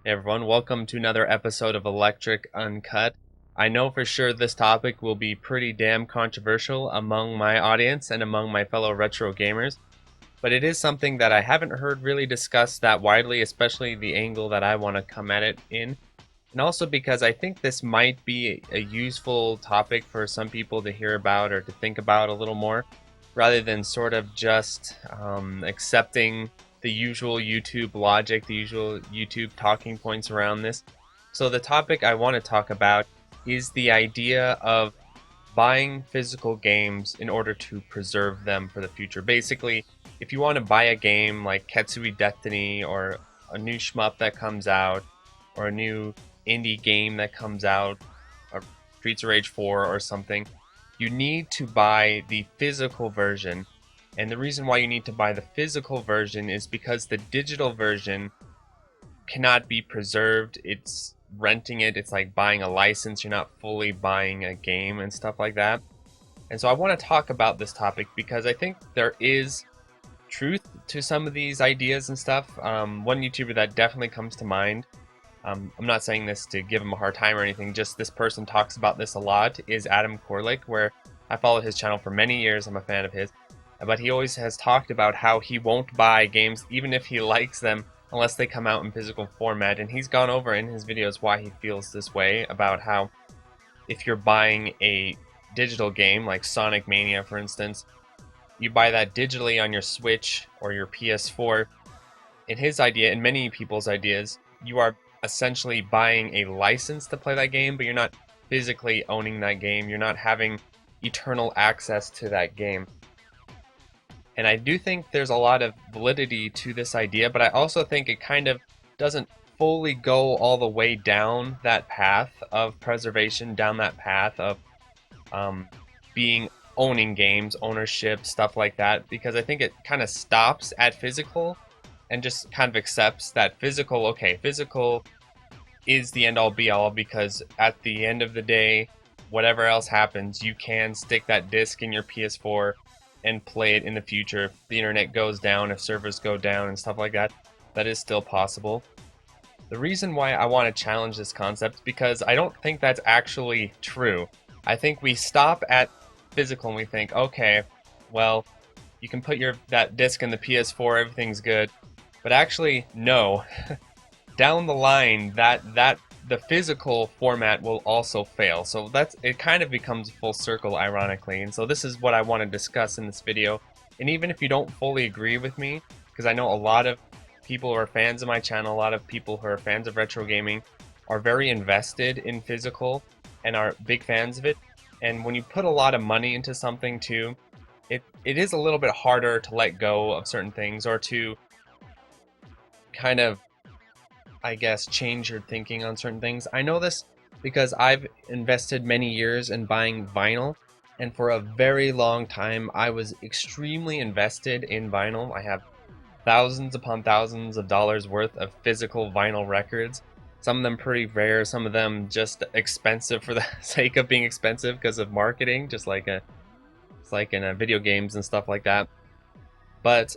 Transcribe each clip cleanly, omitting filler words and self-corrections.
Hey everyone, welcome to another episode of Electric Uncut. I know for sure this topic will be pretty damn controversial among my audience and among my fellow retro gamers, but it is something that I haven't heard really discussed that widely, especially the angle that I want to come at it in. And also because I think this might be a useful topic for some people to hear about or to think about a little more, rather than sort of just accepting the usual YouTube logic, the usual YouTube talking points around this. So the topic I want to talk about is the idea of buying physical games in order to preserve them for the future. Basically, if you want to buy a game like Ketsui Destiny or a new shmup that comes out, or a new indie game that comes out, or Streets of Rage 4 or something, you need to buy the physical version. And the reason why you need to buy the physical version is because the digital version cannot be preserved. It's renting it. It's like buying a license. You're not fully buying a game and stuff like that. And so I want to talk about this topic because I think there is truth to some of these ideas and stuff. One YouTuber that definitely comes to mind, I'm not saying this to give him a hard time or anything, just this person talks about this a lot, is Adam Korlick, where I followed his channel for many years. I'm a fan of his. But he always has talked about how he won't buy games even if he likes them unless they come out in physical format. And he's gone over in his videos why he feels this way, about how if you're buying a digital game like Sonic Mania, for instance, you buy that digitally on your Switch or your PS4. In his idea, and many people's ideas, you are essentially buying a license to play that game, but you're not physically owning that game. You're not having eternal access to that game. And I do think there's a lot of validity to this idea, but I also think it kind of doesn't fully go all the way down that path of preservation, down that path of being owning games, ownership, stuff like that, because I think it kind of stops at physical and just kind of accepts that physical is the end all be all, because at the end of the day, whatever else happens, you can stick that disc in your PS4 and play it in the future. If the internet goes down, if servers go down and stuff like that, that is still possible. The reason why I want to challenge this concept is because I don't think that's actually true. I think we stop at physical and we think, okay, well, you can put that disc in the PS4, everything's good. But actually, no. Down the line, that the physical format will also fail. So it kind of becomes full circle, ironically. And so this is what I want to discuss in this video. And even if you don't fully agree with me, because I know a lot of people who are fans of my channel, a lot of people who are fans of retro gaming, are very invested in physical and are big fans of it. And when you put a lot of money into something too, it is a little bit harder to let go of certain things, or to kind of, I guess, change your thinking on certain things. I know this because I've invested many years in buying vinyl, and for a very long time I was extremely invested in vinyl. I have thousands upon thousands of dollars worth of physical vinyl records. Some of them pretty rare, some of them just expensive for the sake of being expensive because of marketing, just like it's like in video games and stuff like that. But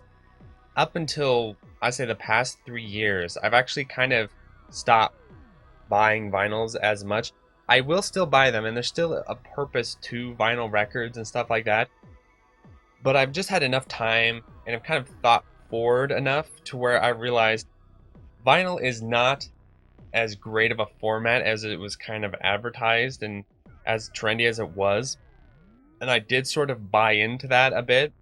up until, I say, the past 3 years, I've actually kind of stopped buying vinyls as much. I will still buy them, and there's still a purpose to vinyl records and stuff like that. But I've just had enough time, and I've kind of thought forward enough to where I realized vinyl is not as great of a format as it was kind of advertised and as trendy as it was. And I did sort of buy into that a bit.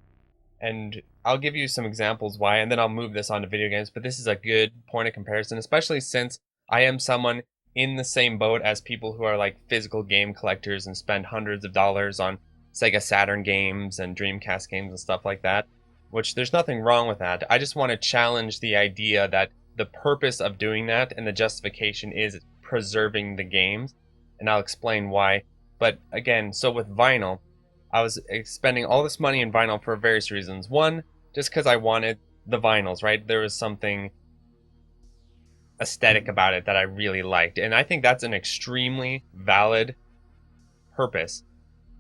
And I'll give you some examples why, and then I'll move this on to video games. But this is a good point of comparison, especially since I am someone in the same boat as people who are like physical game collectors and spend hundreds of dollars on Sega Saturn games and Dreamcast games and stuff like that, which there's nothing wrong with that. I just want to challenge the idea that the purpose of doing that and the justification is preserving the games, and I'll explain why. But again, so with vinyl, I was spending all this money in vinyl for various reasons. One, just because I wanted the vinyls, right? There was something aesthetic about it that I really liked, and I think that's an extremely valid purpose.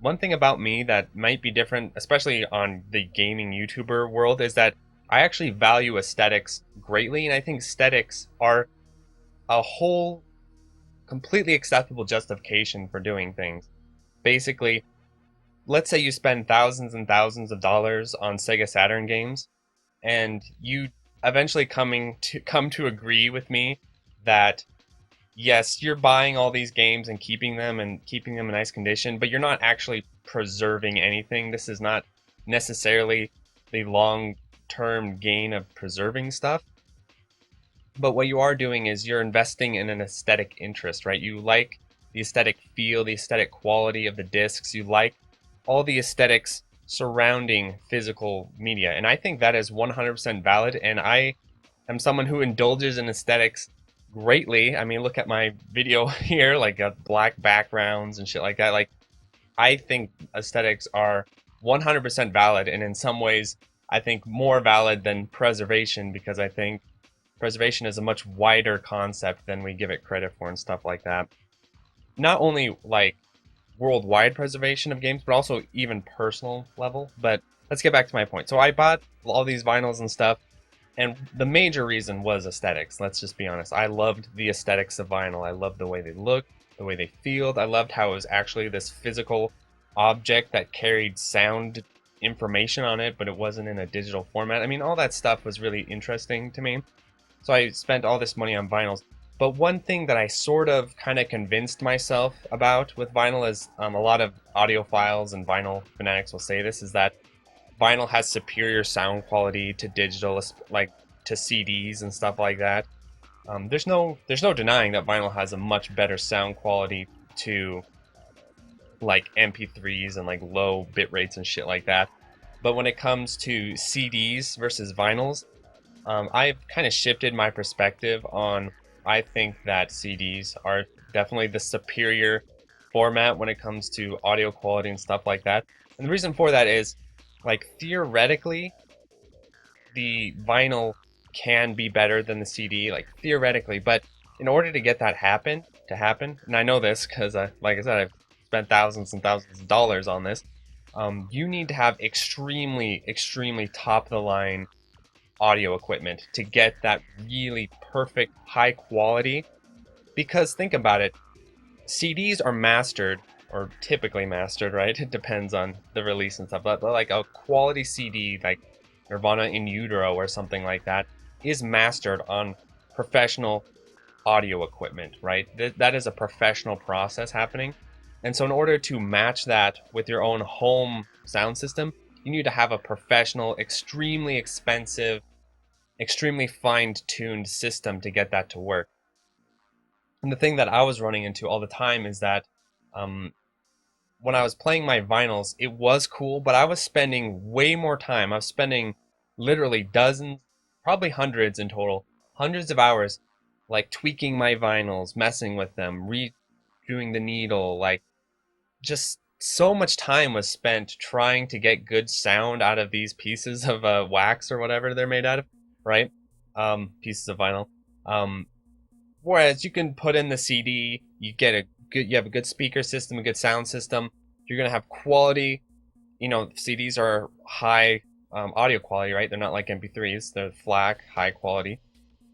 One thing about me that might be different, especially on the gaming YouTuber world, is that I actually value aesthetics greatly, and I think aesthetics are a whole completely acceptable justification for doing things. Basically, let's say you spend thousands and thousands of dollars on Sega Saturn games, and you eventually come to agree with me that yes, you're buying all these games and keeping them in nice condition, but you're not actually preserving anything. This is not necessarily the long-term gain of preserving stuff. But what you are doing is you're investing in an aesthetic interest, right? You like the aesthetic feel, the aesthetic quality of the discs. You like all the aesthetics surrounding physical media. And I think that is 100% valid. And I am someone who indulges in aesthetics greatly. I mean, look at my video here, like black backgrounds and shit like that. Like, I think aesthetics are 100% valid. And in some ways, I think more valid than preservation, because I think preservation is a much wider concept than we give it credit for and stuff like that. Not only like worldwide preservation of games, but also even personal level. But let's get back to my point. So I bought all these vinyls and stuff, and the major reason was aesthetics. Let's just be honest. I loved the aesthetics of vinyl. I loved the way they looked, the way they feel. I loved how it was actually this physical object that carried sound information on it, but it wasn't in a digital format. I mean, all that stuff was really interesting to me. So I spent all this money on vinyls. But one thing that I sort of kind of convinced myself about with vinyl is a lot of audiophiles and vinyl fanatics will say this, is that vinyl has superior sound quality to digital, like to CDs and stuff like that. There's no denying that vinyl has a much better sound quality to like MP3s and like low bit rates and shit like that. But when it comes to CDs versus vinyls, I've kind of shifted my perspective on, I think that CDs are definitely the superior format when it comes to audio quality and stuff like that. And the reason for that is, like, theoretically, the vinyl can be better than the CD, like theoretically, but in order to get that to happen, and I know this because, like I said, I've spent thousands and thousands of dollars on this, you need to have extremely, extremely top-of-the-line audio equipment to get that really perfect high quality. Because think about it, CDs are mastered, or typically mastered, right? It depends on the release and stuff, but like a quality CD like Nirvana in Utero or something like that is mastered on professional audio equipment, right? That is a professional process happening. And so in order to match that with your own home sound system, you need to have a professional, extremely expensive, extremely fine-tuned system to get that to work. And the thing that I was running into all the time is that when I was playing my vinyls, it was cool, but I was spending way more time. I was spending literally dozens, probably hundreds in total, hundreds of hours, like tweaking my vinyls, messing with them, redoing the needle, like just so much time was spent trying to get good sound out of these pieces of wax or whatever they're made out of, right? Pieces of vinyl. Whereas you can put in the CD, you have a good speaker system, a good sound system. You're gonna have quality. You know, CDs are high audio quality, right? They're not like MP3s. They're FLAC, high quality.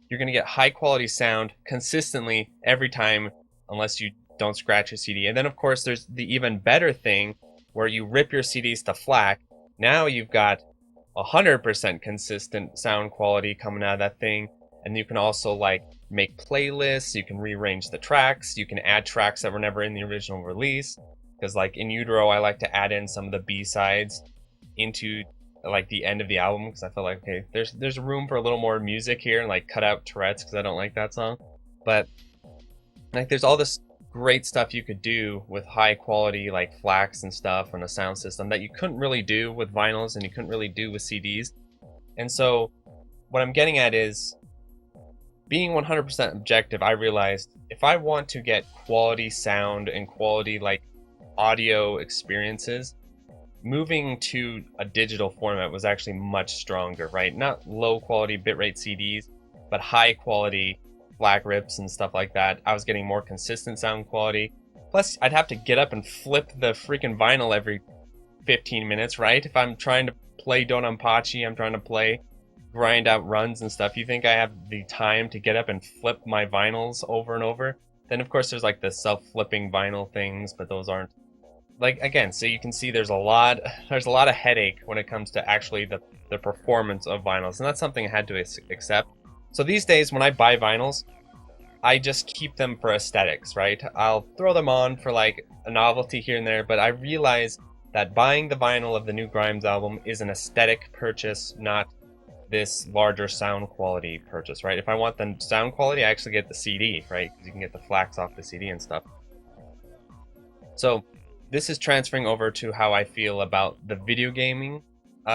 You're gonna get high quality sound consistently every time, unless you don't scratch your CD. And then of course there's the even better thing where you rip your CDs to FLAC. Now you've got 100% consistent sound quality coming out of that thing. And you can also like make playlists, you can rearrange the tracks, you can add tracks that were never in the original release. Because like in Utero, I like to add in some of the B-sides into like the end of the album, because I feel like, okay, there's room for a little more music here, and like cut out Tourette's because I don't like that song. But like there's all this great stuff you could do with high quality like FLACs and stuff on a sound system that you couldn't really do with vinyls and you couldn't really do with CDs. And so what I'm getting at is, being 100% objective, I realized if I want to get quality sound and quality like audio experiences, moving to a digital format was actually much stronger, right? Not low quality bitrate CDs, but high quality FLAC rips and stuff like that. I was getting more consistent sound quality. Plus, I'd have to get up and flip the freaking vinyl every 15 minutes, right? If I'm trying to play Don Ampache, I'm trying to play grind out runs and stuff, you think I have the time to get up and flip my vinyls over and over? Then of course there's like the self-flipping vinyl things, but those aren't, like, again, so you can see there's a lot of headache when it comes to actually the performance of vinyls, and that's something I had to accept. So these days when I buy vinyls, I just keep them for aesthetics, right? I'll throw them on for like a novelty here and there, but I realize that buying the vinyl of the new Grimes album is an aesthetic purchase, not this larger sound quality purchase, right? If I want the sound quality, I actually get the CD, right? Because you can get the flax off the CD and stuff. So this is transferring over to how I feel about the video gaming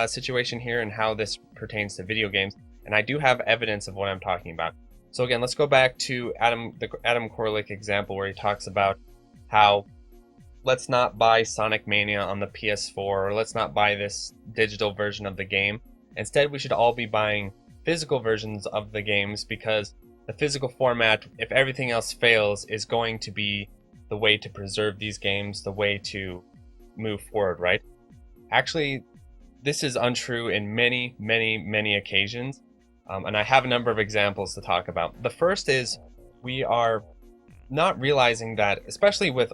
situation here and how this pertains to video games. And I do have evidence of what I'm talking about. So again, let's go back to the Adam Korlick example where he talks about how let's not buy Sonic Mania on the PS4, or let's not buy this digital version of the game. Instead, we should all be buying physical versions of the games, because the physical format, if everything else fails, is going to be the way to preserve these games, the way to move forward, right? Actually, this is untrue in many, many, many occasions. And I have a number of examples to talk about. The first is we are not realizing that, especially with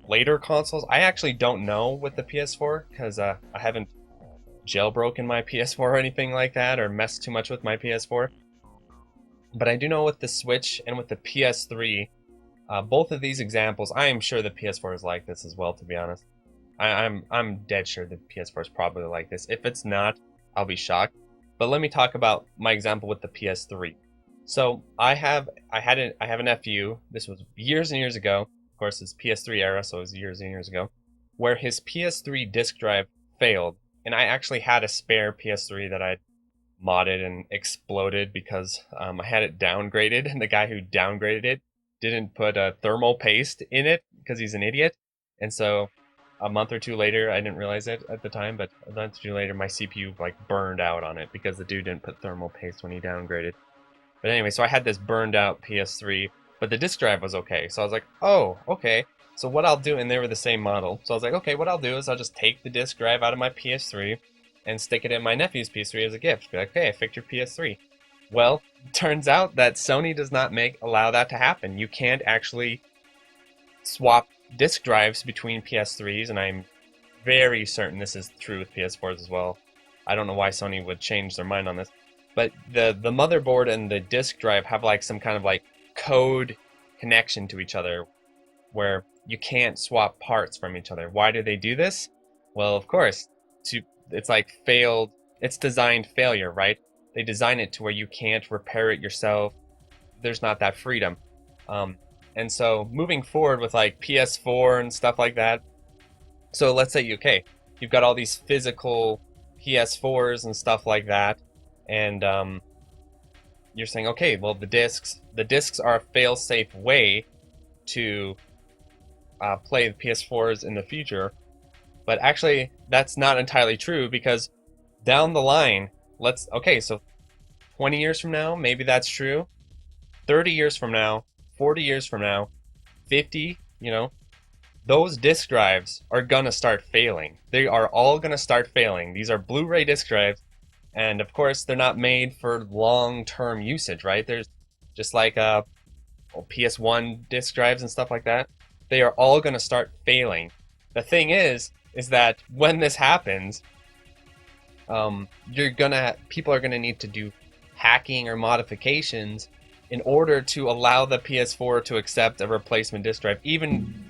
later consoles, I actually don't know with the PS4 because I haven't jailbroken my PS4 or anything like that, or messed too much with my PS4. But I do know with the Switch and with the PS3, both of these examples, I am sure the PS4 is like this as well, to be honest. I'm dead sure the PS4 is probably like this. If it's not, I'll be shocked. But let me talk about my example with the PS3. So I have a nephew. This was years and years ago. Of course, it's PS3 era, so it was years and years ago, where his PS3 disk drive failed, and I actually had a spare PS3 that I'd modded and exploded because I had it downgraded, and the guy who downgraded it didn't put a thermal paste in it because he's an idiot. And so a month or two later, I didn't realize it at the time, but a month or two later, my CPU like burned out on it because the dude didn't put thermal paste when he downgraded. But anyway, so I had this burned out PS3, but the disk drive was okay. So I was like, oh, okay. So what I'll do, and they were the same model. So I was like, okay, what I'll do is I'll just take the disk drive out of my PS3 and stick it in my nephew's PS3 as a gift. Be like, okay, I fixed your PS3. Well, turns out that Sony does not allow that to happen. You can't actually swap disk drives between PS3s, and I'm very certain this is true with PS4s as well. I don't know why Sony would change their mind on this. But the motherboard and the disk drive have like some kind of like code connection to each other where you can't swap parts from each other. Why do they do this? Well, of course, it's like it's designed failure, right? They design it to where you can't repair it yourself. There's not that freedom. And so moving forward with like PS4 and stuff like that. So let's say, okay, you've got all these physical PS4s and stuff like that. And you're saying, okay, well, the discs are a fail-safe way to play the PS4s in the future. But actually, that's not entirely true, because down the line, so 20 years from now, maybe that's true. 30 years from now, 40 years from now, 50, those disk drives are going to start failing. They are all going to start failing. These are Blu-ray disk drives. And of course, they're not made for long-term usage, right? There's just like PS1 disk drives and stuff like that. They are all going to start failing. The thing is that when this happens, people are gonna need to do hacking or modifications in order to allow the PS4 to accept a replacement disk drive, even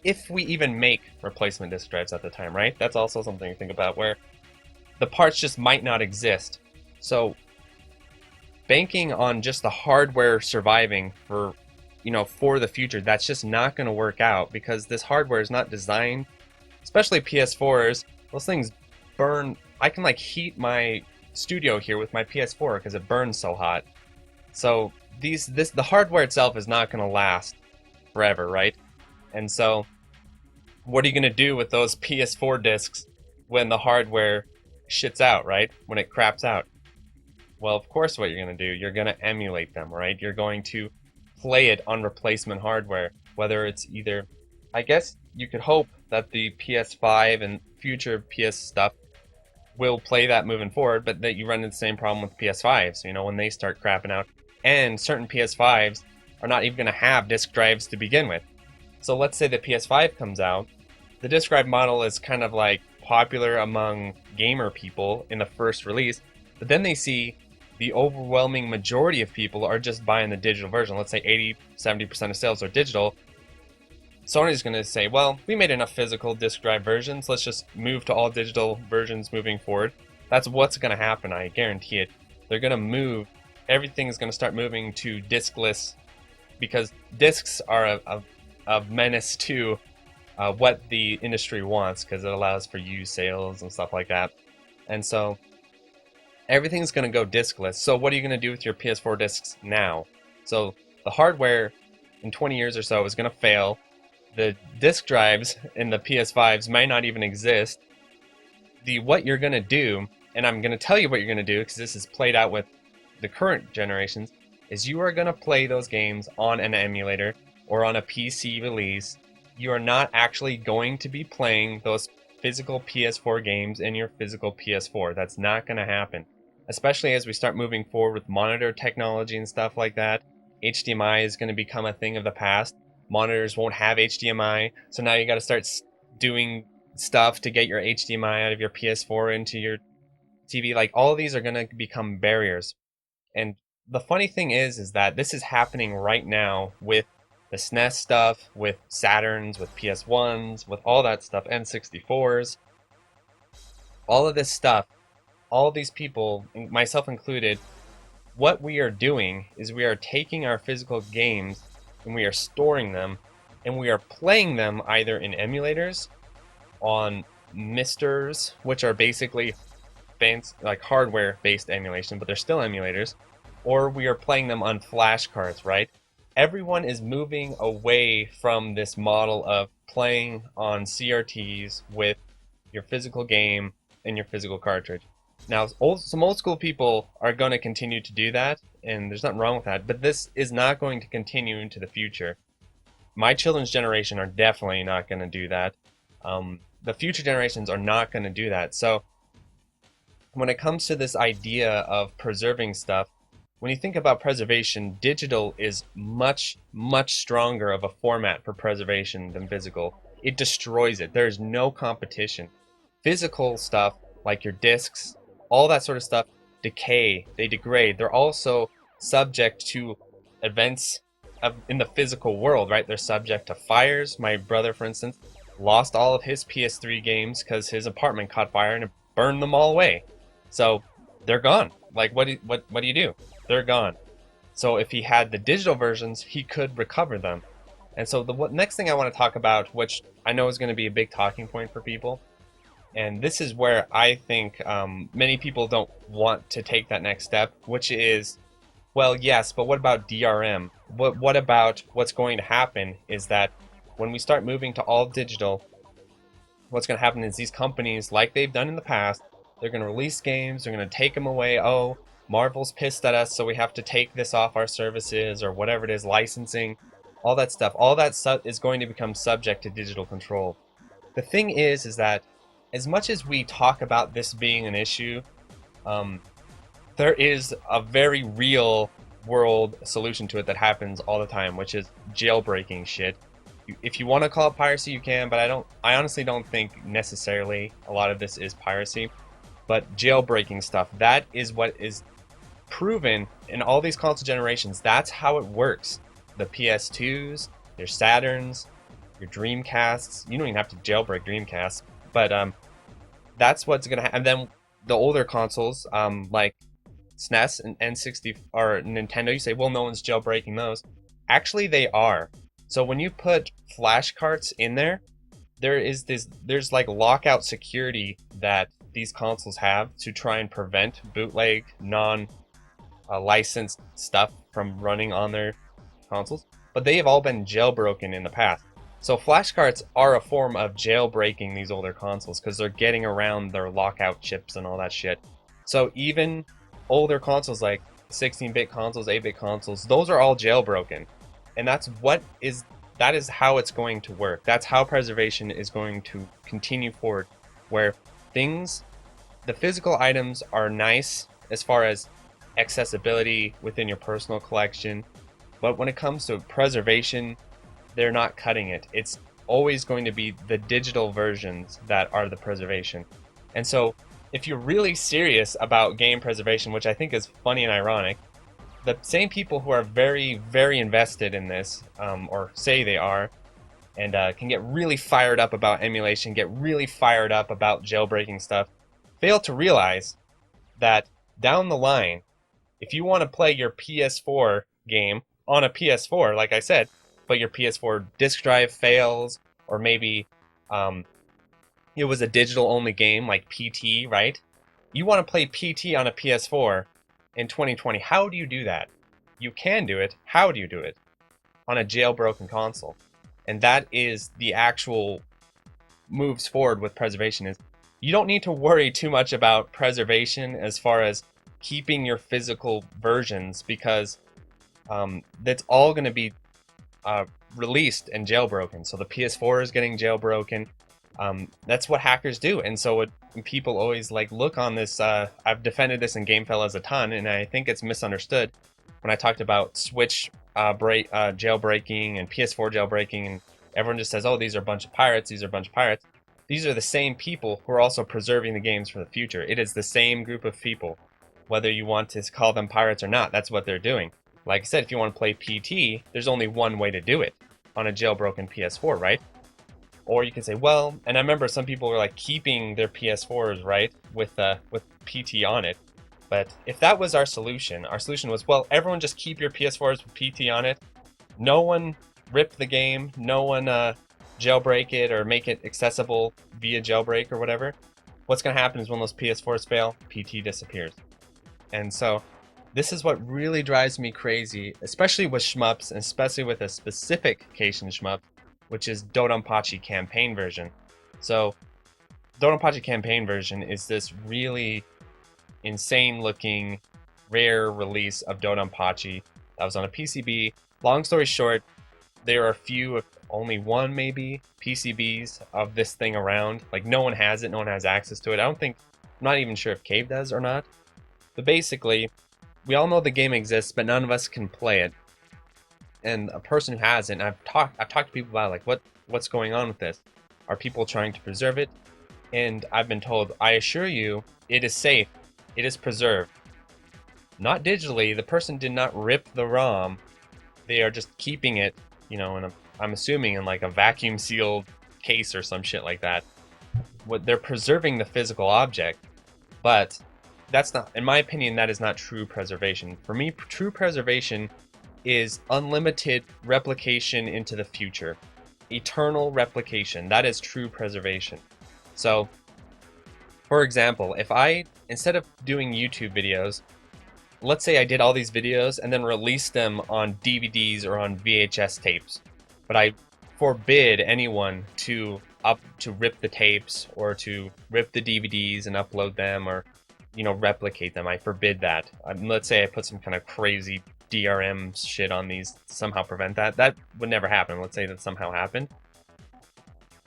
if we even make replacement disk drives at the time, right? That's also something to think about, where the parts just might not exist. So banking on just the hardware surviving for the future, that's just not going to work out, because this hardware is not designed, especially PS4s. Those things burn. I can like heat my studio here with my PS4 because it burns so hot. So the hardware itself is not going to last forever, right? And so what are you going to do with those PS4 discs when the hardware shits out, right? When it craps out? Well, of course what you're going to do, you're going to emulate them, right? You're going to play it on replacement hardware, whether it's either, I guess you could hope that the PS5 and future PS stuff will play that moving forward, but that you run into the same problem with PS5s, when they start crapping out. And certain PS5s are not even going to have disk drives to begin with. So let's say the PS5 comes out, the disk drive model is kind of like popular among gamer people in the first release, but then they see the overwhelming majority of people are just buying the digital version. Let's say 80-70% of sales are digital. Sony's going to say, well, we made enough physical disk drive versions, let's just move to all digital versions moving forward. That's what's going to happen, I guarantee it. They're going to move, everything's going to start moving to diskless, because disks are a menace to what the industry wants, because it allows for used sales and stuff like that. And so everything's going to go diskless. So what are you going to do with your PS4 discs now? So the hardware in 20 years or so is going to fail. The disk drives in the PS5s may not even exist. What you're going to do, and I'm going to tell you what you're going to do, because this is played out with the current generations, is you are going to play those games on an emulator or on a PC release. You are not actually going to be playing those physical PS4 games in your physical PS4. That's not going to happen. Especially as we start moving forward with monitor technology and stuff like that. HDMI is going to become a thing of the past. Monitors won't have HDMI, so now you got to start doing stuff to get your HDMI out of your PS4 into your TV. Like, all of these are going to become barriers. And the funny thing is that this is happening right now with the SNES stuff, with Saturns, with PS1s, with all that stuff, N64s. All of this stuff, all of these people, myself included, what we are doing is we are taking our physical games and we are storing them, and we are playing them either in emulators, on misters, which are basically like hardware-based emulation, but they're still emulators, or we are playing them on flash cards, right? Everyone is moving away from this model of playing on CRTs with your physical game and your physical cartridge. Now, some old school people are going to continue to do that, and there's nothing wrong with that, but this is not going to continue into the future. My children's generation are definitely not going to do that. The future generations are not going to do that. So when it comes to this idea of preserving stuff, when you think about preservation, digital is much, much stronger of a format for preservation than physical. It destroys it. There's no competition. Physical stuff, like your discs, all that sort of stuff, decay, they degrade. They're also subject to events in the physical world, right? They're subject to fires. My brother, for instance, lost all of his PS3 games because his apartment caught fire and it burned them all away. So they're gone. Like, what do you do? They're gone. So if he had the digital versions, he could recover them. And so the next thing I want to talk about, which I know is going to be a big talking point for people, and this is where I think many people don't want to take that next step, which is, well, yes, but what about DRM? What about what's going to happen is that when we start moving to all digital, what's going to happen is these companies, like they've done in the past, they're going to release games, they're going to take them away. Oh, Marvel's pissed at us, so we have to take this off our services, or whatever it is, licensing, all that stuff. All that stuff is going to become subject to digital control. The thing is that as much as we talk about this being an issue, there is a very real world solution to it that happens all the time, which is jailbreaking shit. If you want to call it piracy, you can, but I honestly don't think necessarily a lot of this is piracy. But jailbreaking stuff, that is what is proven in all these console generations. That's how it works. The PS2s, your Saturns, your Dreamcasts. You don't even have to jailbreak Dreamcasts, but that's what's gonna happen. And then the older consoles, like SNES and N60 or Nintendo, you say, well, no one's jailbreaking those. Actually, they are. So when you put flash carts in there, there's like lockout security that these consoles have to try and prevent bootleg, non-licensed stuff from running on their consoles. But they have all been jailbroken in the past. So flash carts are a form of jailbreaking these older consoles because they're getting around their lockout chips and all that shit. So even older consoles like 16-bit consoles, 8-bit consoles, those are all jailbroken. And that is how it's going to work. That's how preservation is going to continue forward, where things the physical items are nice as far as accessibility within your personal collection, but when it comes to preservation, they're not cutting it. It's always going to be the digital versions that are the preservation. And so if you're really serious about game preservation, which I think is funny and ironic, the same people who are very, very invested in this, or say they are, and can get really fired up about emulation, get really fired up about jailbreaking stuff, fail to realize that down the line, if you want to play your PS4 game on a PS4, like I said, but your PS4 disk drive fails, or maybe it was a digital only game like PT, right? You want to play PT on a PS4 in 2020. How do you do that? You can do it. How do you do it? On a jailbroken console. And that is the actual moves forward with preservation. Is you don't need to worry too much about preservation as far as keeping your physical versions, because that's all going to be released and jailbroken. So the PS4 is getting jailbroken. That's what hackers do. And so people always like look on this. I've defended this in GameFellas a ton, and I think it's misunderstood when I talked about Switch jailbreaking and PS4 jailbreaking, and everyone just says, oh, these are a bunch of pirates, these are a bunch of pirates. These are the same people who are also preserving the games for the future. It is the same group of people. Whether you want to call them pirates or not, that's what they're doing. Like I said, if you want to play PT, there's only one way to do it on a jailbroken PS4, right? Or you can say, well, and I remember some people were like keeping their PS4s, right, with PT on it. But if that was our solution was, well, everyone just keep your PS4s with PT on it. No one rip the game. No one jailbreak it or make it accessible via jailbreak or whatever. What's going to happen is when those PS4s fail, PT disappears. And so this is what really drives me crazy, especially with shmups, and especially with a specific case in shmup, which is Dodonpachi campaign version. So Dodonpachi campaign version is this really insane looking rare release of Dodonpachi that was on a PCB. Long story short, there are a few, only one maybe, PCBs of this thing around. Like no one has it, no one has access to it. I'm not even sure if Cave does or not. But basically, we all know the game exists, but none of us can play it. And a person who has it, and I've talked to people about like what's going on with this. Are people trying to preserve it? And I've been told, I assure you, it is safe. It is preserved. Not digitally. The person did not rip the ROM. They are just keeping it, I'm assuming in like a vacuum sealed case or some shit like that. They're preserving the physical object, but that's not, in my opinion, that is not true preservation. For me, true preservation is unlimited replication into the future. Eternal replication. That is true preservation. So, for example, if I, instead of doing YouTube videos, let's say I did all these videos and then released them on DVDs or on VHS tapes, but I forbid anyone to rip the tapes or to rip the DVDs and upload them or replicate them. I forbid that. Let's say I put some kind of crazy DRM shit on these to somehow prevent that. That would never happen. Let's say that somehow happened.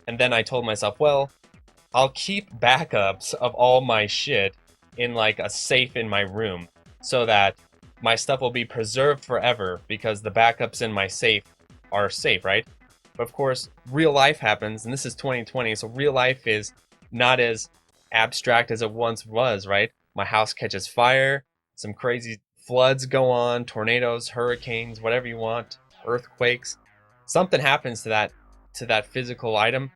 And then I told myself, well, I'll keep backups of all my shit in like a safe in my room so that my stuff will be preserved forever because the backups in my safe are safe, right? But of course, real life happens, and this is 2020, so real life is not as abstract as it once was, right? My house catches fire, some crazy floods go on, tornadoes, hurricanes, whatever you want, earthquakes. Something happens to that physical item,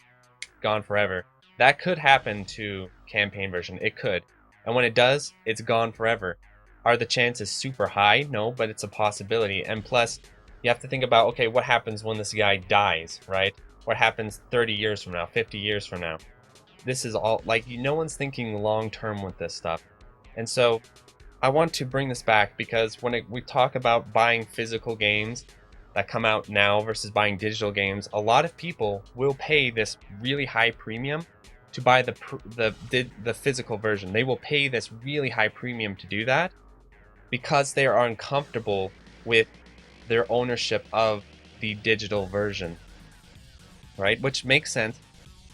gone forever. That could happen to campaign version. It could. And when it does, it's gone forever. Are the chances super high? No, but it's a possibility. And plus, you have to think about, okay, what happens when this guy dies, right? What happens 30 years from now, 50 years from now? This is all, like, no one's thinking long term with this stuff. And so I want to bring this back because when we talk about buying physical games that come out now versus buying digital games, a lot of people will pay this really high premium to buy the physical version. They will pay this really high premium to do that because they are uncomfortable with their ownership of the digital version, right? Which makes sense.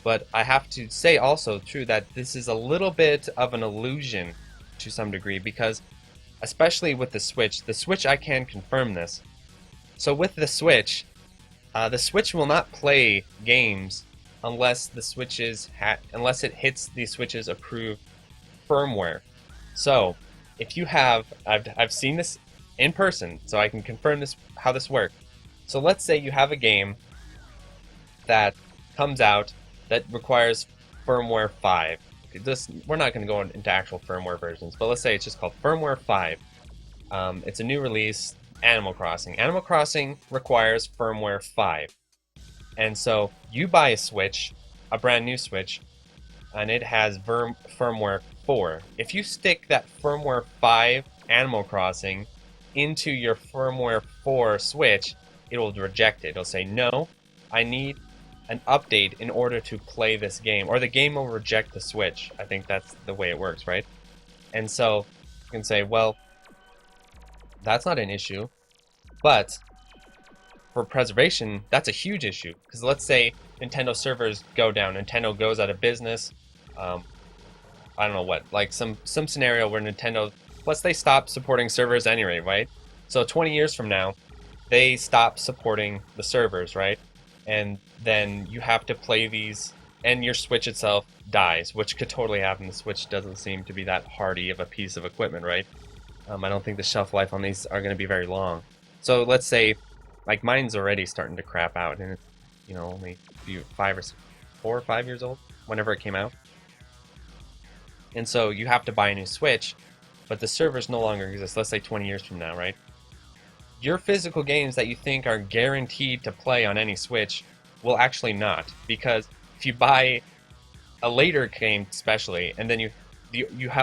But I have to say also too that this is a little bit of an illusion to some degree, because especially with the Switch I can confirm this. So with the Switch will not play games unless unless it hits the Switch's approved firmware. So if you have, I've seen this in person, so I can confirm this how this works. So let's say you have a game that comes out that requires firmware 5. We're not going to go into actual firmware versions, but let's say it's just called firmware 5. It's a new release, Animal Crossing. Animal Crossing requires firmware 5. And so you buy a Switch, a brand new Switch, and it has firmware 4. If you stick that firmware 5 Animal Crossing into your firmware 4 Switch, it will reject it. It'll say, no, I need an update in order to play this game, or the game will reject the Switch. I think that's the way it works, right? And so you can say, well, that's not an issue, but for preservation, that's a huge issue, because let's say Nintendo servers go down, Nintendo goes out of business, I don't know what, like some scenario where Nintendo, plus they stop supporting servers anyway, right? So 20 years from now, they stop supporting the servers, right? And then you have to play these, and your Switch itself dies, which could totally happen. The Switch doesn't seem to be that hardy of a piece of equipment, right? I don't think the shelf life on these are going to be very long. So let's say, like mine's already starting to crap out, and it's, you know, only 4 or 5 years old whenever it came out. And so you have to buy a new Switch, but the servers no longer exist. Let's say 20 years from now, right? Your physical games that you think are guaranteed to play on any Switch will actually not, because if you buy a later game, especially, and then you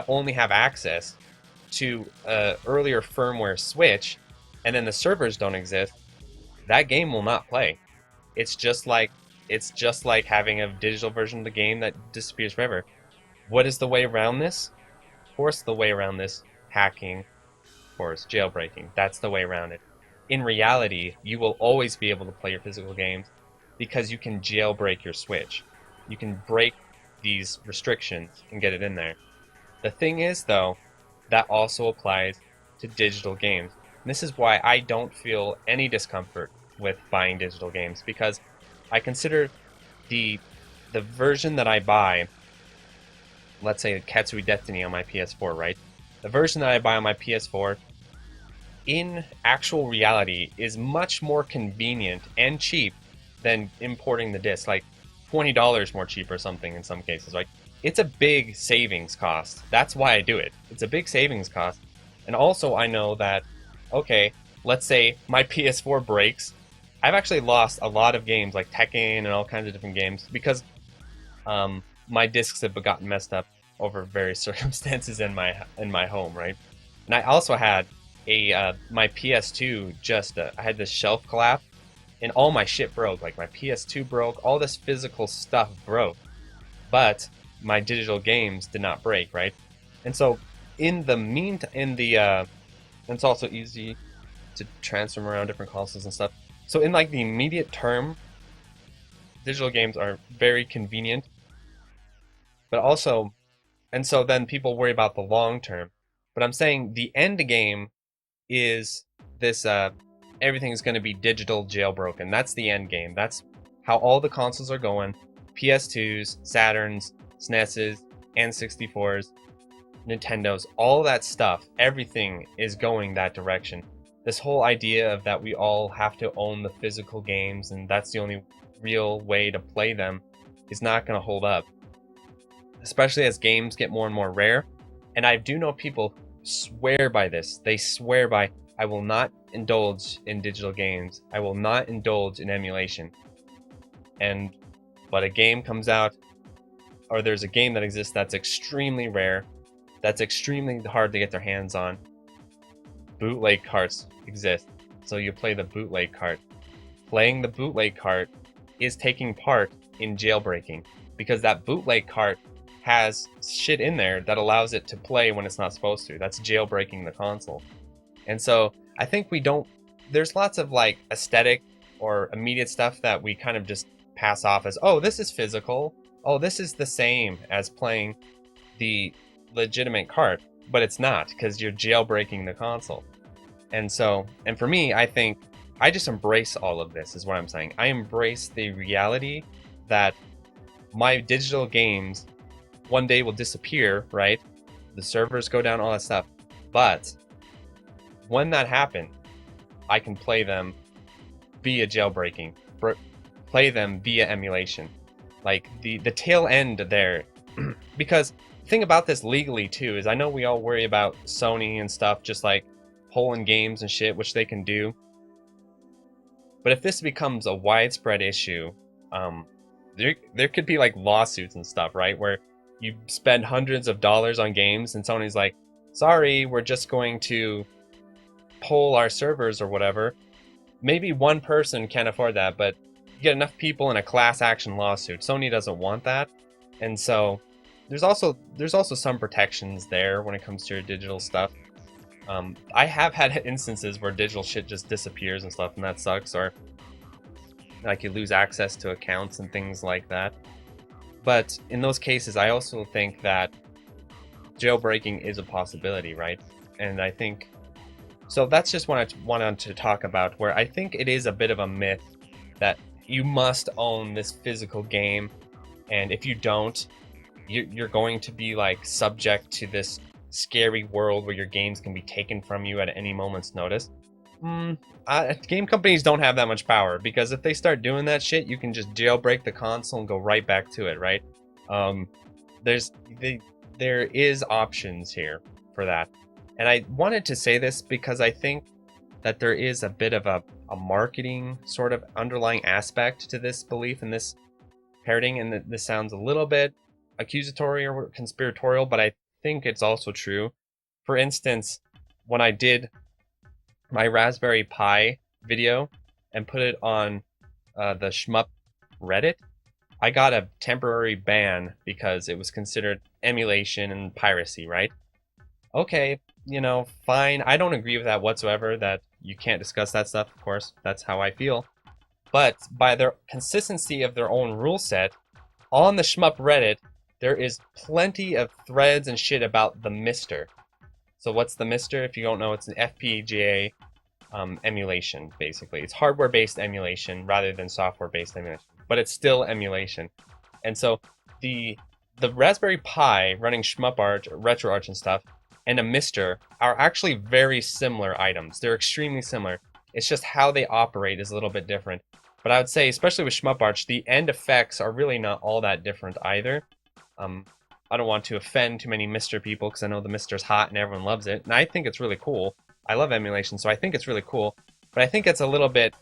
only have access to earlier firmware Switch, and then the servers don't exist, that game will not play. It's just like having a digital version of the game that disappears forever. What is the way around this? Of course, the way around this, hacking, of course, jailbreaking. That's the way around it. In reality, you will always be able to play your physical games because you can jailbreak your Switch. You can break these restrictions and get it in there. The thing is, though, that also applies to digital games. And this is why I don't feel any discomfort with buying digital games, because I consider the version that I buy, let's say Katsui Destiny on my PS4, right? The version that I buy on my PS4, in actual reality, is much more convenient and cheap than importing the disc, like $20 more cheap or something in some cases, right? It's a big savings cost. That's why I do it. It's a big savings cost. And also I know that, okay, let's say my PS4 breaks. I've actually lost a lot of games like Tekken and all kinds of different games because my discs have gotten messed up over various circumstances in my home, right? And I also had my PS2 I had this shelf collapse, and all my shit broke. Like my PS2 broke, all this physical stuff broke, but my digital games did not break, right? And so in the meantime, it's also easy to transfer them around different consoles and stuff. So in like the immediate term, digital games are very convenient, but also, and so then people worry about the long term. But I'm saying the end game is this, everything is going to be digital jailbroken. That's the end game. That's how all the consoles are going. PS2s, Saturns, SNESs, N64s, Nintendos, all that stuff, everything is going that direction. This whole idea of that we all have to own the physical games and that's the only real way to play them is not going to hold up, especially as games get more and more rare. And I do know people swear by this. They swear by, I will not indulge in digital games. I will not indulge in emulation. But a game comes out, or there's a game that exists that's extremely rare, that's extremely hard to get their hands on. Bootleg carts exist, so you play the bootleg cart. Playing the bootleg cart is taking part in jailbreaking, because that bootleg cart has shit in there that allows it to play when it's not supposed to. That's jailbreaking the console. And so I think there's lots of like aesthetic or immediate stuff that we kind of just pass off as, oh, this is physical. oh, this is the same as playing the legitimate cart, but it's not, because you're jailbreaking the console. And so, and for me, I think I just embrace all of this, is what I'm saying. I embrace the reality that my digital games one day will disappear, right? The servers go down, all that stuff. But when that happens, I can play them via jailbreaking, play them via emulation. Like the tail end there. Because the thing about this legally too is I know we all worry about Sony and stuff just like pulling games and shit, which they can do. But if this becomes a widespread issue, there could be like lawsuits and stuff, right? Where you spend hundreds of dollars on games and Sony's like, sorry, we're just going to pull our servers or whatever. Maybe one person can afford that, but you get enough people in a class action lawsuit. Sony doesn't want that. And so there's also some protections there when it comes to your digital stuff. I have had instances where digital shit just disappears and stuff, and that sucks, or like you lose access to accounts and things like that. But in those cases, I also think that jailbreaking is a possibility, right? And I think so. That's just what I wanted to talk about, where I think it is a bit of a myth that you must own this physical game, and if you don't, you're going to be like subject to this scary world where your games can be taken from you at any moment's notice. Game companies don't have that much power, because if they start doing that shit, you can just jailbreak the console and go right back to it, right? There is options here for that. And I wanted to say this because I think that there is a bit of a marketing sort of underlying aspect to this belief and this parroting, and this sounds a little bit accusatory or conspiratorial, but I think it's also true. For instance, when I did my Raspberry Pi video and put it on the Shmup Reddit, I got a temporary ban because it was considered emulation and piracy, right? Okay, fine. I don't agree with that whatsoever, that you can't discuss that stuff, of course. That's how I feel. But by their consistency of their own rule set, on the Shmup Reddit, there is plenty of threads and shit about the Mister. So what's the Mister? If you don't know, it's an FPGA emulation, basically. It's hardware-based emulation rather than software-based emulation, but it's still emulation. And so the Raspberry Pi running ShmupArch, RetroArch and stuff, and a Mister are actually very similar items. They're extremely similar. It's just how they operate is a little bit different. But I would say, especially with ShmupArch, the end effects are really not all that different either. I don't want to offend too many Mister people, because I know the Mister's hot and everyone loves it, and I think it's really cool. I love emulation, so I think it's really cool. But I think it's a little bit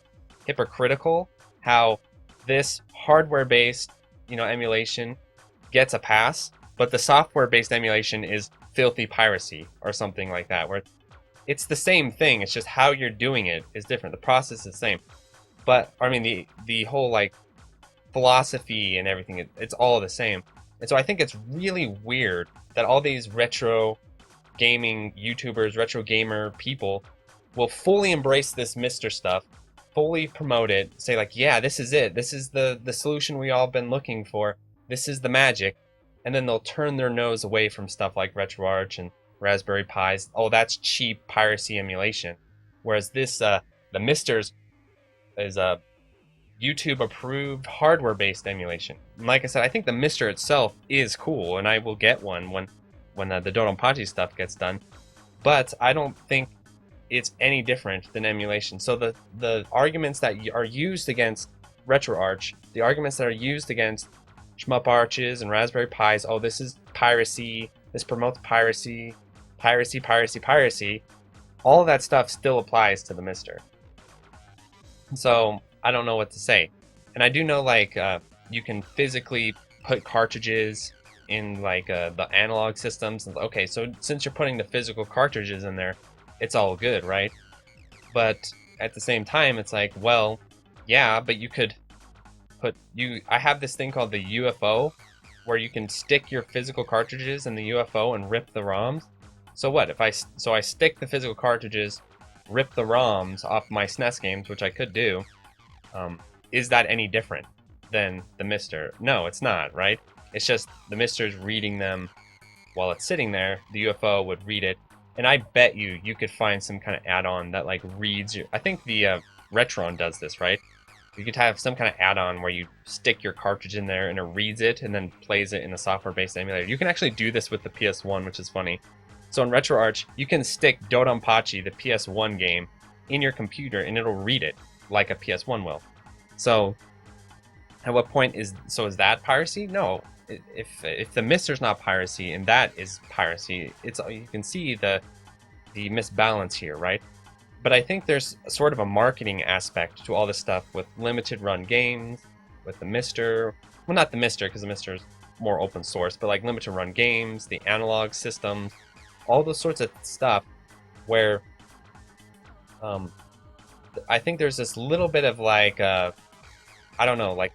hypocritical how this hardware-based, emulation gets a pass, but the software-based emulation is filthy piracy or something like that, where it's the same thing. It's just how you're doing it is different. The process is the same. But I mean, the whole like philosophy and everything, it's all the same. And so I think it's really weird that all these retro gaming YouTubers, retro gamer people will fully embrace this Mister stuff, fully promote it, say like, yeah, this is it. This is the solution we all been looking for. This is the magic. And then they'll turn their nose away from stuff like RetroArch and Raspberry Pis. Oh, that's cheap piracy emulation. Whereas this, the Misters is a YouTube approved hardware based emulation. And like I said, I think the Mister itself is cool, and I will get one when the Dodonpachi stuff gets done. But I don't think it's any different than emulation. So the arguments that are used against RetroArch, the arguments that are used against ShmupArches and Raspberry Pis, oh, this is piracy, this promotes piracy, all of that stuff still applies to the Mister. So I don't know what to say. And I do know, like, you can physically put cartridges in, like, the analog systems. Okay, so since you're putting the physical cartridges in there, it's all good, right? But at the same time, it's like, well, yeah, but you could I have this thing called the UFO, where you can stick your physical cartridges in the UFO and rip the ROMs. So what if I stick the physical cartridges, rip the ROMs off my SNES games, which I could do? Is that any different than the Mister? No, it's not, right? It's just the mister's reading them while it's sitting there. The UFO would read it, and I bet you could find some kind of add-on that like reads your. I think the Retron does this, right? You could have some kind of add-on where you stick your cartridge in there and it reads it and then plays it in a software-based emulator. You can actually do this with the PS1, which is funny. So in RetroArch, you can stick Dodonpachi, the PS1 game, in your computer and it'll read it like a PS1 will. So at what point is that piracy? No. If the mister's not piracy and that is piracy, it's you can see the misbalance here, right? But I think there's sort of a marketing aspect to all this stuff with limited run games, with the mister. Well, not the mister, because the mister's more open source, but like limited run games, the analog systems, all those sorts of stuff where I think there's this little bit of like, I don't know, like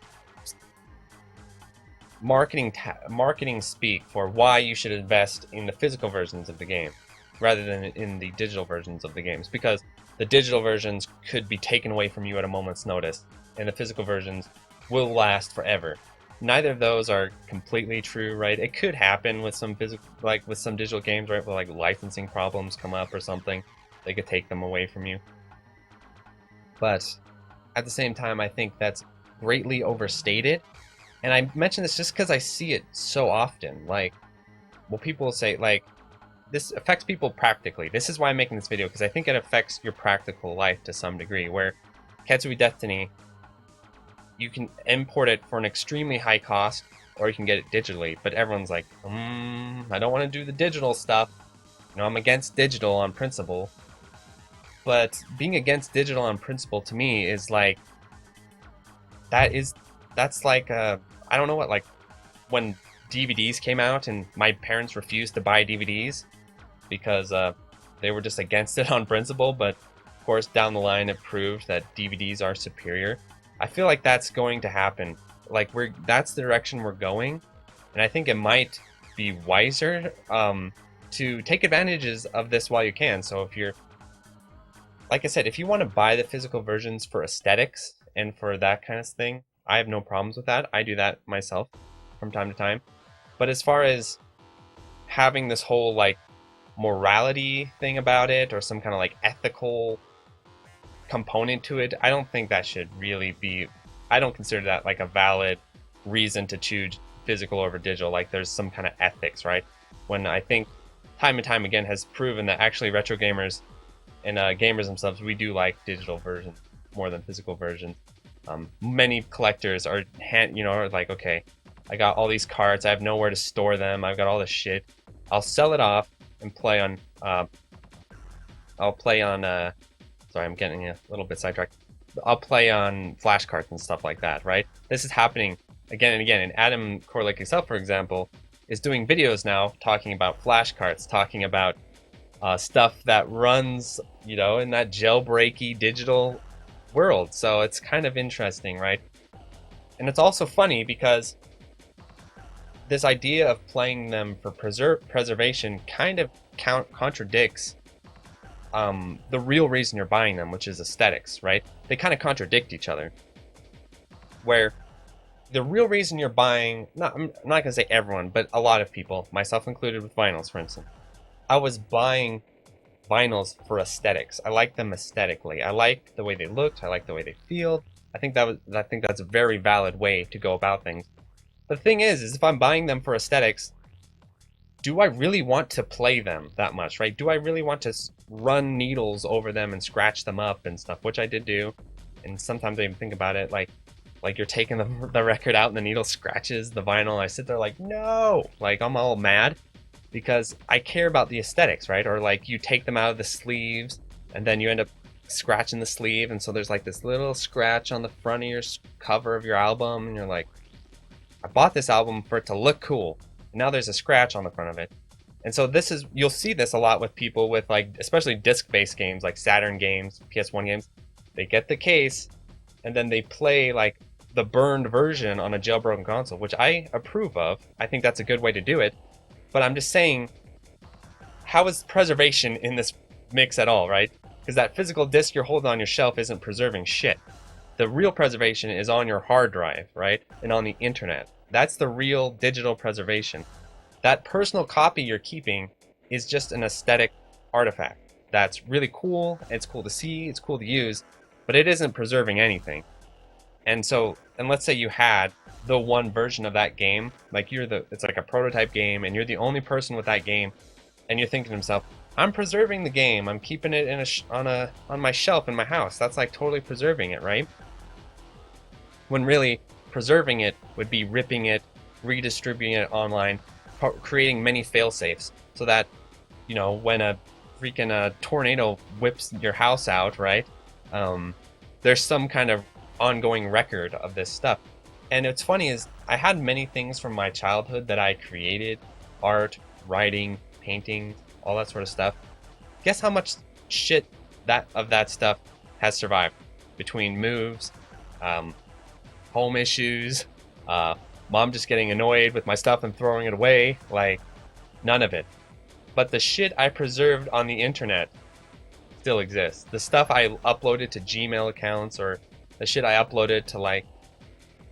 marketing speak for why you should invest in the physical versions of the game rather than in the digital versions of the games, because the digital versions could be taken away from you at a moment's notice and the physical versions will last forever. Neither of those are completely true, right? It could happen with some with some digital games, right, where like licensing problems come up or something, they could take them away from you. But at the same time, I think that's greatly overstated. And I mention this just because I see it so often. Like, well, people will say, like, this affects people practically. This is why I'm making this video, because I think it affects your practical life to some degree, where Katsui Destiny, you can import it for an extremely high cost, or you can get it digitally, but everyone's like, I don't want to do the digital stuff. You know, I'm against digital on principle. But being against digital on principle to me is like, that's like, I don't know what, like when DVDs came out and my parents refused to buy DVDs because they were just against it on principle, but of course down the line it proved that DVDs are superior. I feel like that's going to happen. Like that's the direction we're going, and I think it might be wiser to take advantages of this while you can. So if you're, like I said, if you want to buy the physical versions for aesthetics and for that kind of thing, I have no problems with that. I do that myself from time to time. But as far as having this whole like morality thing about it, or some kind of like ethical component to it, I don't think that should really be, I don't consider that like a valid reason to choose physical over digital. Like there's some kind of ethics, right? When I think time and time again has proven that actually retro gamers and gamers themselves, we do like digital versions more than physical versions. Many collectors are are like, okay, I got all these cards, I have nowhere to store them, I've got all this shit, I'll sell it off and play on sorry, I'm getting a little bit sidetracked. I'll play on flashcards and stuff like that, right? This is happening again and again, and Adam Korlik himself, for example, is doing videos now talking about flashcards, talking about stuff that runs, in that jailbreaky digital world. So it's kind of interesting, right? And it's also funny because this idea of playing them for preservation kind of contradicts the real reason you're buying them, which is aesthetics, right? They kind of contradict each other. Where the real reason you're buying, I'm not going to say everyone, but a lot of people, myself included with vinyls, for instance, I was buying vinyls for aesthetics. I like them aesthetically. I like the way they looked. I like the way they feel. I think that's a very valid way to go about things. The thing is if I'm buying them for aesthetics, do I really want to play them that much, right? Do I really want to run needles over them and scratch them up and stuff, which I did do. And sometimes I even think about it like you're taking the record out and the needle scratches the vinyl. I sit there like, no, like I'm all mad because I care about the aesthetics, right? Or like you take them out of the sleeves and then you end up scratching the sleeve, and so there's like this little scratch on the front of your cover of your album, and you're like, I bought this album for it to look cool. Now there's a scratch on the front of it. And so you'll see this a lot with people with like, especially disc-based games like Saturn games, PS1 games. They get the case and then they play like the burned version on a jailbroken console, which I approve of. I think that's a good way to do it. But I'm just saying, how is preservation in this mix at all, right? Because that physical disc you're holding on your shelf isn't preserving shit. The real preservation is on your hard drive, right? And on the internet. That's the real digital preservation. That personal copy you're keeping is just an aesthetic artifact. That's really cool, it's cool to see, it's cool to use, but it isn't preserving anything. And so, and let's say you had the one version of that game, like it's like a prototype game, and you're the only person with that game, and you're thinking to yourself, I'm preserving the game, I'm keeping it in on my shelf in my house. That's like totally preserving it, right? When really preserving it would be ripping it, redistributing it online, creating many fail-safes, so that, you know, when a freaking tornado whips your house out, right? There's some kind of ongoing record of this stuff. And what's funny is I had many things from my childhood that I created, art, writing, painting, all that sort of stuff. Guess how much shit of that stuff has survived between moves, home issues, mom just getting annoyed with my stuff and throwing it away. Like, none of it. But the shit I preserved on the internet still exists. The stuff I uploaded to Gmail accounts, or the shit I uploaded to like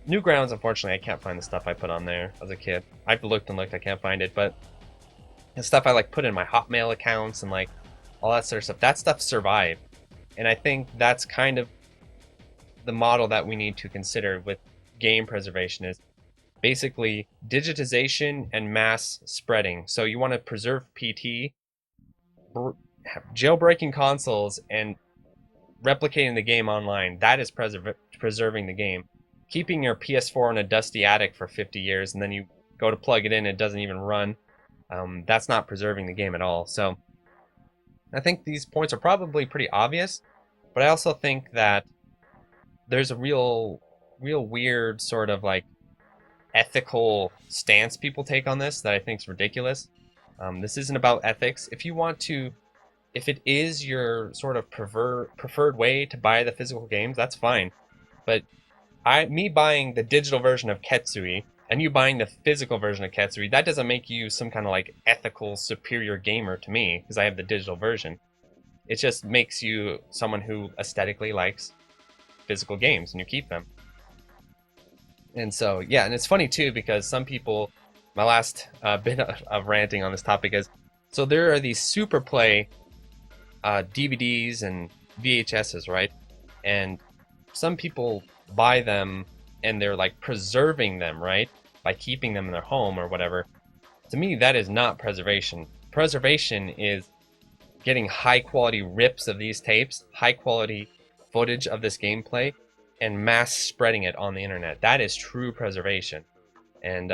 Newgrounds, unfortunately I can't find the stuff I put on there as a kid. I've looked and looked, I can't find it, but the stuff I like put in my Hotmail accounts and like all that sort of stuff, that stuff survived. And I think that's kind of the model that we need to consider with game preservation, is basically digitization and mass spreading. So you want to preserve PT, jailbreaking consoles and replicating the game online. That is preserving the game. Keeping your PS4 in a dusty attic for 50 years and then you go to plug it in, it doesn't even run. That's not preserving the game at all. So I think these points are probably pretty obvious, but I also think that there's a real weird sort of like ethical stance people take on this that I think is ridiculous. This isn't about ethics. If it is your sort of preferred way to buy the physical games, that's fine. But me buying the digital version of Ketsui and you buying the physical version of Ketsui, that doesn't make you some kind of like ethical superior gamer to me because I have the digital version. It just makes you someone who aesthetically likes physical games and you keep them. And so, yeah, and it's funny too because some people, my last bit of ranting on this topic is, so there are these super play DVDs and VHSs, right? And some people buy them and they're like preserving them, right? By keeping them in their home or whatever. To me, that is not preservation. Preservation is getting high quality rips of these tapes, high quality footage of this gameplay, and mass spreading it on the internet. That is true preservation. And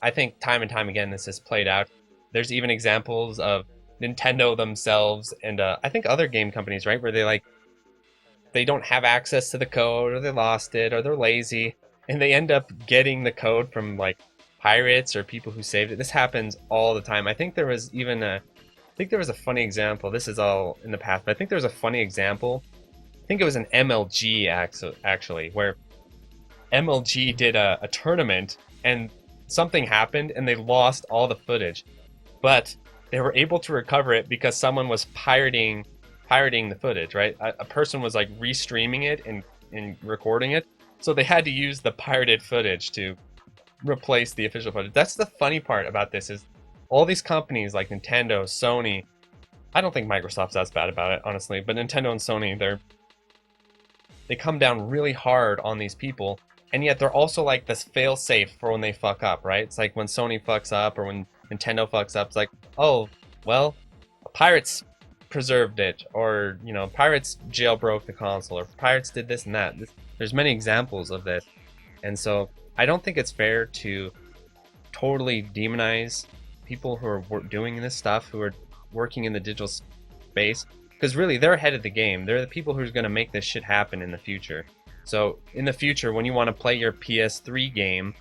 I think time and time again this has played out. There's even examples of Nintendo themselves and I think other game companies, right, where they don't have access to the code, or they lost it, or they're lazy, and they end up getting the code from like pirates or people who saved it. This happens all the time. I think there was a funny example. This is all in the past, but I think there was a funny example. I think it was an MLG actually, where MLG did a tournament and something happened and they lost all the footage, but they were able to recover it because someone was pirating the footage, right? A person was like restreaming it and recording it, so they had to use the pirated footage to replace the official footage. That's the funny part about this, is all these companies like Nintendo, Sony, I don't think Microsoft's as bad about it, honestly, but Nintendo and Sony, they come down really hard on these people, and yet they're also like this fail-safe for when they fuck up, right? It's like when Sony fucks up or when Nintendo fucks up, it's like, oh, well, pirates preserved it, or, you know, pirates jailbroke the console, or pirates did this and that. There's many examples of this, and so I don't think it's fair to totally demonize people who are doing this stuff, who are working in the digital space, because really they're ahead of the game. They're the people who are going to make this shit happen in the future. So in the future, when you want to play your PS3 game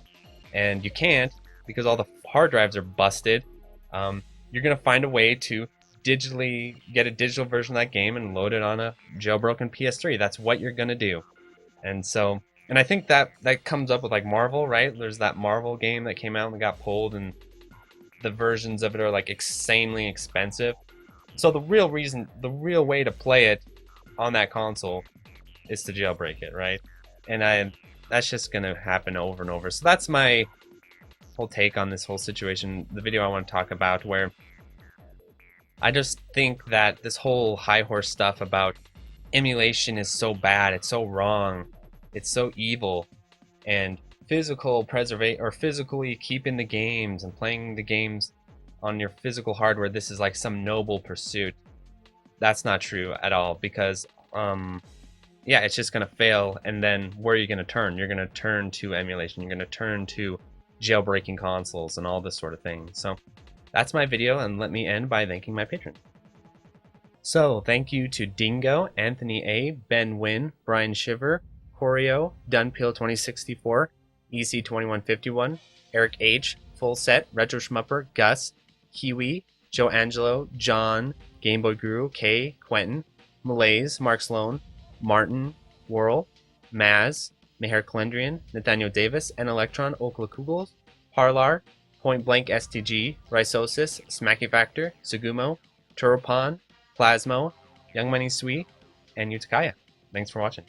and you can't because all the hard drives are busted, you're going to find a way to digitally get a digital version of that game and load it on a jailbroken PS3. That's what you're going to do. And so, and I think that comes up with like Marvel, right? There's that Marvel game that came out and got pulled, and the versions of it are like insanely expensive. So the real way to play it on that console is to jailbreak it, right? And that's just gonna happen over and over. So that's my whole take on this whole situation, the video I want to talk about, where I just think that this whole high horse stuff about emulation is so bad, it's so wrong, it's so evil, and physically keeping the games and playing the games on your physical hardware, this is like some noble pursuit. That's not true at all, because yeah, it's just gonna fail, and then where are you gonna turn? You're gonna turn to emulation, you're gonna turn to jailbreaking consoles and all this sort of thing. So that's my video, and let me end by thanking my patrons. So thank you to Dingo, Anthony A, Ben Wynn, Brian Shiver, Corio, Dunpeel 2064, EC2151, Eric H, Full Set, Retro Schmupper, Gus, Kiwi, Joe Angelo, John, Gameboy Guru, Kay, Quentin, Malaise, Mark Sloan, Martin, Worrell, Maz, Meher Calendrian, Nathaniel Davis, and Electron, Okla Kugels, Parlar, Point Blank STG, Rhizosis, Smacky Factor, Sugumo, Turopan, Plasmo, Young Money Sui, and Utakaya. Thanks for watching.